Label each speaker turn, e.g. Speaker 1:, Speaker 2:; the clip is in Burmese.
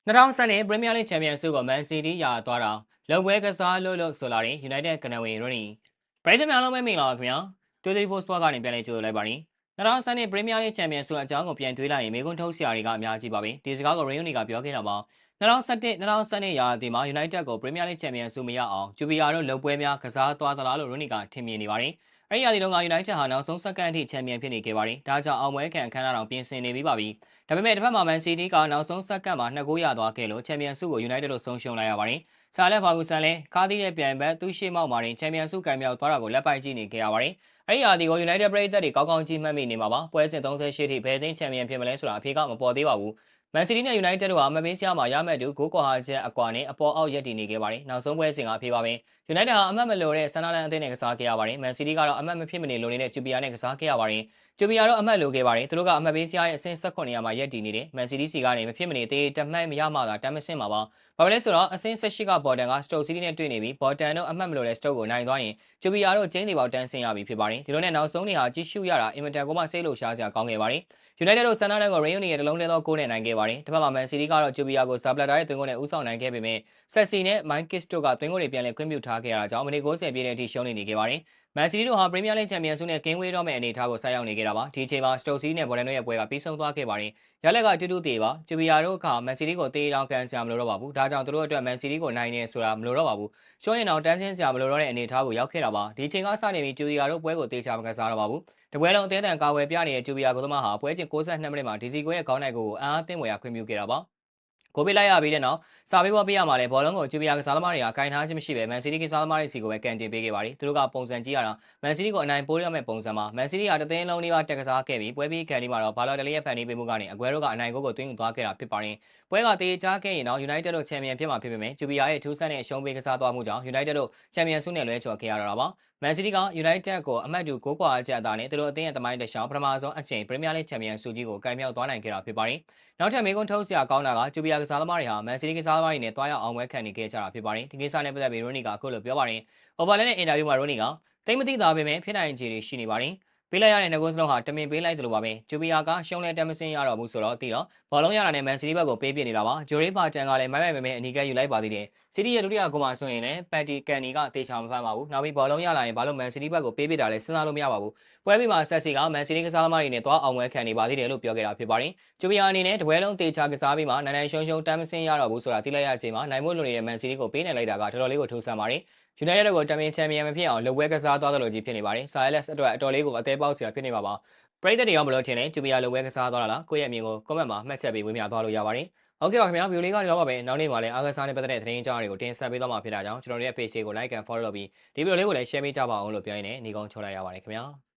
Speaker 1: 2020 Premier League Champions ဆုကို Man City ရသွားတာလုံပွဲကစားလို့ဆိုလာရင် United ကနဝင်ရိုနီပရိသတ်များလုံးပဲမင်္ဂလာပါခင်ဗျာ234 Sport ကနေပြန်လည်ကြိုဆိုလိုက်ပါရင်2020 Premier League Champions ဆုအကြောင်းကိုပြန်တွေးလိုက်ရင်မေကွန်းထုတ်ဆရာတွေကအများကြီးပါပဲဒီစကားကို Rooney ကပြောခဲ့တာပါ2011 ရာသီမှာ United ကို Premier League Champions ဆုမရအောင် Jubilar တို့လုံပွဲများကစားသွားသလားလို့ Rooney ကထင်မြင်နေပါတယ်အဲ့ဒီရာသီတုန်းက United ဟာနောက်ဆုံးစက္ကန့်အထိချန်ပီယံဖြစ်နေခဲ့ပါတယ်ဒါကြောင့်အောင်ပွဲခံခန်းလာတော့ပြင်ဆင်နေပြီးပါပြီဒါပေမဲ့တစ်ဖက်မှာ Man City ကနောက်ဆုံးစက္ကန့်မှာ2ဂိုးရသွားခဲ့လို့ချန်ပီယံဆုကို United တို့ဆုံးရှုံးလိုက်ရပါတယ်။ဆာလက်ဖာဂူဆန်လည်းကားသီးတဲ့ပြိုင်ဘက်သူ့ရှေ့မောက်မှာတင်ချန်ပီယံဆုကံမြောက်သွားတာကိုလက်ပိုက်ကြည့်နေခဲ့ရပါတယ်။အဲ့ဒီရာသီကို United ပရိသတ်တွေကောင်းကောင်းကြည့်မှတ်မိနေမှာပါ။ပွဲစဉ်38ထိဘယ်အသင်းချန်ပီယံဖြစ်မလဲဆိုတာအဖြေကမပေါ်သေးပါဘူး။ Man City နဲ့ United တို့ဟာမပေးစရာမှာရမဲ့တူဂိုးကွာဟာချက်အကွာနဲ့အပေါ်အောက်ရက်တည်နေခဲ့ပါတယ်။နောက်ဆုံးပွဲစဉ်ကအဖြေပါပဲ။ United ဟာအမှတ်မလိုတဲ့ဆန်နာလန်အသင်းနဲ့ကစားခဲ့ရပါတယ်။ Man City ကတော့အမှတ်မဖြစ်မနေလိုနေတဲ့ Jubilar နဲ့ကစားခဲ့ရပါတယ်။ Jubilar တို့အမှတ်လိုခဲ့ပါတယ်။သူတို့ကအမှတ်ပေးစရာရဲ့အဆင့်18ရာမှာရက်တည်နေတယ်။ Man City စီကနေမဖြစ်မနေတေးတမှတ်မရမှသာတမ်းမဆင့်မှာပါ။ဘာပဲလဲဆိုတော့အဆင့်18က Bolton က Stoke City နဲ့တွေ့နေပြီး Bolton တို့အမှတ်မလိုတဲ့ Stoke ကိုနိုင်သွားရင် Jubilar တို့ကျင်းတွေပေါက်တန်းဆင့်ရပြီဖြစ်ပါတယ်။ဒီလိုနဲ့နောက်ဆုံးနေဟာကြီးစုရတာအင်မတန်ကိုမှစိတ်လို့ရှားစရာကောင်းခဲ့ပါတယ်။ United တို့ဆန်နာလန်ကို Rooney ရဲ့တလုံးလဲသောဂိုးနဲ့နိုင်ခဲ့ပါတယ်။တစ်ဖက်မှာ Man City ကတော့ Jubilar ကို Zabaleta ရဲ့သွင်းဂိုးနဲ့ဦးဆောင်နိုင်ခဲ့ပေမဲ့ Chelsea နဲ့ Minkis တို့ကသွင်းဂိုးတွေပြန်လည်ခွင့်ပြုထားခဲ့ရတာကြောင့်မိနစ်90ပြည့်တဲ့အထိရှုံးနေခဲ့ပါတယ်။ Man City တို့ဟာ Premier League Champions ဆုနဲ့ကင်းဝေးတော့မဲ့အနေအထားကိုဆိုက်ရောက်နေခဲ့တာပါ။ဒီအချိန်မှာ Stoke City နဲ့ Bolton တို့ရဲ့ပွဲကပြီးဆုံးသွားခဲ့ပါတယ်။ရလက်ကတူးတူးသေးပါ။ Jubilar တို့က Man City ကိုတေးတောင်ကန်စရာမလိုတော့ပါဘူး။ဒါကြောင့်သူတို့အတွက် Man City ကိုနိုင်နေဆိုတာမလိုတော့ပါဘူး။ရှုံးရင်တော့တန်းဆင်းစရာမလိုတော့တဲ့အနေအထားကိုရောက်ခဲ့တာပါ။ဒီအချိန်ကစနေပြီး Jubilar တို့ပွဲကိုတေးချမကစားတော့ပါဘူး။တပွဲလုံးအသေးအံကာကွယ်ပြနေတဲ့ Jubilar ကိုသမားဟာပွဲချင်း62မိနစ်မှာဒီစီကိုရဲ့ခေါင်းနိုင်ကိုအံ့အားသင့်ဝယ်ရခွင့်ပြုခဲ့တာပါ။ကိုပေးလိုက်ရပြီးတဲ့နောက်စာပေးပေါ်ပေးရမှာလဲဘောလုံးကို Jubilar ကစားသမားတွေကကင်ထားခြင်းမရှိပဲ Man City ကစားသမားတွေစီကိုပဲကန်တင်ပေးခဲ့ပါတယ်။သူတို့ကပုံစံကြည့်ရတာ Man City ကိုအနိုင်ပိုးရမယ့်ပုံစံမှာ Man City ဟာတသိန်းလုံးလေးပါတက်ကစားခဲ့ပြီးပွဲပြီးကန်ဒီမှာတော့ဘာလော်ဒလီရဲ့ဖန်တီးပေးမှုကနေအကွဲတို့ကအနိုင်ကိုသွင်းယူသွားခဲ့တာဖြစ်ပါတယ်။ပွဲကတေးချခဲ့ရင်တော့ United တို့ချန်ပီယံဖြစ်မှာဖြစ်ပေမဲ့ Jubilar ရဲ့ထူးဆန်းတဲ့အရှုံးပေးကစားသွားမှုကြောင့် United တို့ချန်ပီယံဆုနဲ့လွဲချော်ခဲ့ရတာပါ။ Man City က United ကိုအမှတ်တူ6ကွာအကျအသာနဲ့သူတို့အသင်းရဲ့သမိုင်းတစ်လျှောက်ပထမဆုံးအကြိမ် Premier League Champion ဆုကြီးကိုကင်မြောက်သွားနိုင်ခဲ့တာဖြစ်ပါတယ်။နောက်ထပ်မေးခွန်းထုတ်စရာကောင်းတာက Jubilar ကစားသမားတွေဟာ Man City ကစားသမားတွေနဲ့တွားရောက်အောင်ပွဲခံနေခဲ့ကြတာဖြစ်ပါတယ်။ဒီကိစ္စနဲ့ပတ်သက်ပြီး Rooney ကအခုလိုပြောပါတယ်။ Overland နဲ့အင်တာဗျူးမှာ Rooney ကတိတ်မသိတာပဲဖြစ်နိုင်ခြေတွေရှိနေပါတယ်။ပေးလိုက်ရတဲ့နှစ်ဂိုးစလုံးဟာတမင်ပေးလိုက်တယ်လို့ပါပဲ။ Jubilar ကရှုံးလဲတမ်းမစင်းရတော့ဘူးဆိုတော့တီတော့ဘောလုံးရတာနဲ့ Man City ဘက်ကိုပေးပြနေတာပါ။ Jory Barton ကလည်းမိုက်မဲအနီးကပ်ယူလိုက်ပါသေးတယ်။ City ရဲ့ဒုတိယဂိုးမှာဆိုရင်လည်း Patty Kenny ကတေချာမဖမ်းပါဘူး။နောက်ပြီးဘောလုံးရလာရင်ဘာလို့ Man City ဘက်ကိုပေးပြတာလဲစဉ်းစားလို့မရပါဘူး။ပွဲပြီးမှာ Chelsea က Man City ကစားသမားတွေနဲ့တွားအောင်ပွဲခံနေပါသေးတယ်လို့ပြောခဲ့တာဖြစ်ပါတယ်။ Jubilar အနေနဲ့တပွဲလုံးတေချာကစားပြီးမှနိုင်ရှုံတမ်းမစင်းရတော့ဘူးဆိုတာသိလိုက်ရချိန်မှာနိုင်ဖို့လိုနေတဲ့ Man City ကိုပေးနေလိုက်တာကတော်တော်လေးကိုထူးဆန်းပါတယ်။ United တို့ကိုချန်ပီယံမဖြစ်အောင်လုပ်ပွဲကစားသွားသလိုကြီးဖြစ်နေပါတယ်။ Salas အတွက်အတော်လေးကိုအသေးပေါက်စရာဖြစ်နေပါပါ။ပရိသတ်တွေရောဘယ်လိုထင်လဲ Jubilar လုပ်ပွဲကစားသွားတာလားကိုယ့်ရဲ့အမြင်ကို comment မှာမှတ်ချက်ပေးဝေမျှသွားလို့ရပါတယ်။ဟုတ်ကဲ့ပါခင်ဗျာဗီဒီယိုလေးကတော့ပါပဲနောက်နေ့မှာလည်းအားကစားနဲ့ပတ်သက်တဲ့သတင်းကြောင်းတွေကိုတင်ဆက်ပေးသွားမှာဖြစ်တာကြောင့်ကျွန်တော်တို့ရဲ့ page လေးကို like and follow လုပ်ပြီးဒီဗီဒီယိုလေးကိုလည်း share ပေးကြပါအောင်လို့ပြောရင်းနဲ့ညီကုန်းချောလိုက်ရပါတယ်ခင်ဗျာ။